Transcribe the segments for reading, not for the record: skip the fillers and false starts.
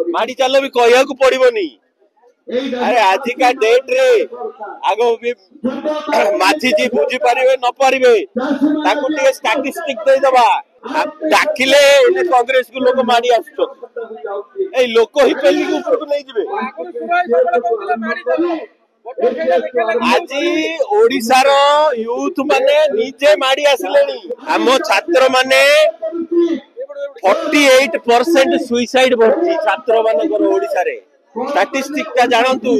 माड़ी चल भी कहया को पड़ोनी। अरे आजिका डेट रे आग माझी जी बुझी पारे न पारे स्टाटिस्टिक दे दबा डाकिले कांग्रेस को लोक माड़ी आसुछ ए लोक ही पेली को ऊपर को नहीं जिवे। आज ओडिशार यूथ माने निजे माड़ी आसिलेनी। आम छात्र माने 48% सुइसाइड बढ़ी छात्र मानकर ओडिशा रे स्टैटिस्टिक ता जानतु।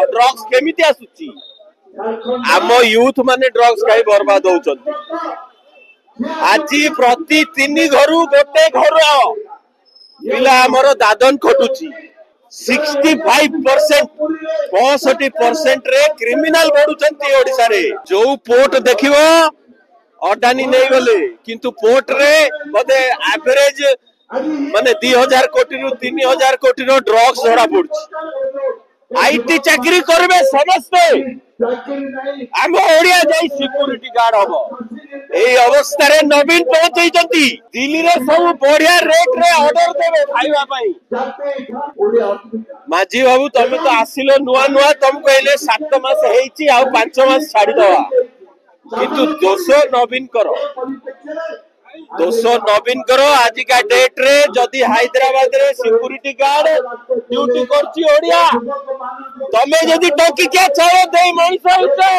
ड्रग्स केमिति आसुची आम यूथ माने ड्रग्स खाई बर्बाद होउछन। आज प्रति 3 घरु गोटे घर पिला हमर दादन खटुची। 65% 65% रे क्रिमिनल बढ़ुचंती ओडिशा रे। जो पोर्ट देखिवो अडानी नहीं गले किंतु पोर्ट रे बोधे एवरेज माने 2000 कोटी रु 3000 कोटी रो ड्रग्स धरा पड़छ। आईटी चाकरी करबे समस्ते आम ओडिया जाई सिक्योरिटी गार्ड हबो। एई अवस्था रे नवीन पहुंचैचंती दिल्ली रे सब बढ़िया रेट रे ऑर्डर देबे खाइबा पई। माझी बाबू तमे तो आसिलो नुआ नुआ तुम कहले 7 मास हेची आ 5 मास छाडी दवा किंतु दोष नवीन करो आज का डेट रे जदि हैदराबाद रे सिक्योरिटी गार्ड ड्यूटी करची ओडिया तमे जदि टोकी के चाहो दे मनिष होइछो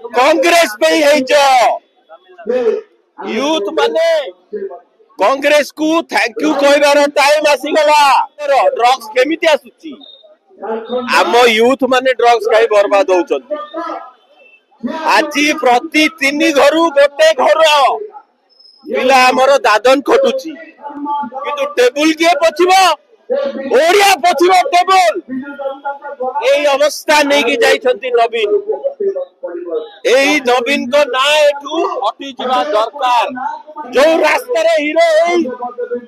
कांग्रेस पे हेइछो। यूथ माने कांग्रेस को थैंक यू कहबार टाइम आसी गला। ड्रग्स केमिति आसुची आम यूथ माने ड्रग्स खाई बर्बाद होउछन। आज प्रति 3 घरु गोटे घर पिला हमर दादन खटुची किंतु टेबुल के पछिबो ओडिया पछिबो टेबुल। एई अवस्था नै कि जाइछंती नवीन। एई नवीन को ना एठू हटी जिबा दरकार। जो रास्ता रे हीरो एई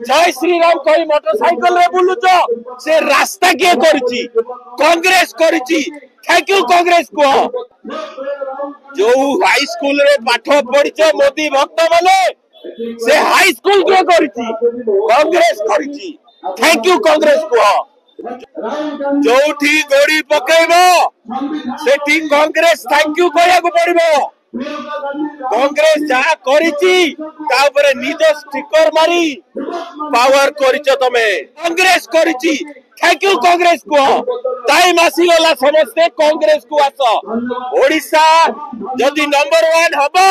जय श्री राम कहि मोटरसाइकल रे बुलुचो से रास्ता के करची कांग्रेस करची। थैंक यू कांग्रेस को। जो हाई स्कूल रे पाठ पढ़िछो मोदी भक्त माने से हाई स्कूल के करची कांग्रेस करची। थैंक यू कांग्रेस को। जोठी गोड़ी पकेइबो सेठी कांग्रेस थैंक यू कहया को पड़िबो। कांग्रेस जा करिची ता ऊपर निज स्टिकर मारी पावर करिचो तमे कांग्रेस करिची। थैंक यू कांग्रेस को। टाइम आसी गला समस्ते कांग्रेस को आस। ओडिशा जदि नंबर 1 हबो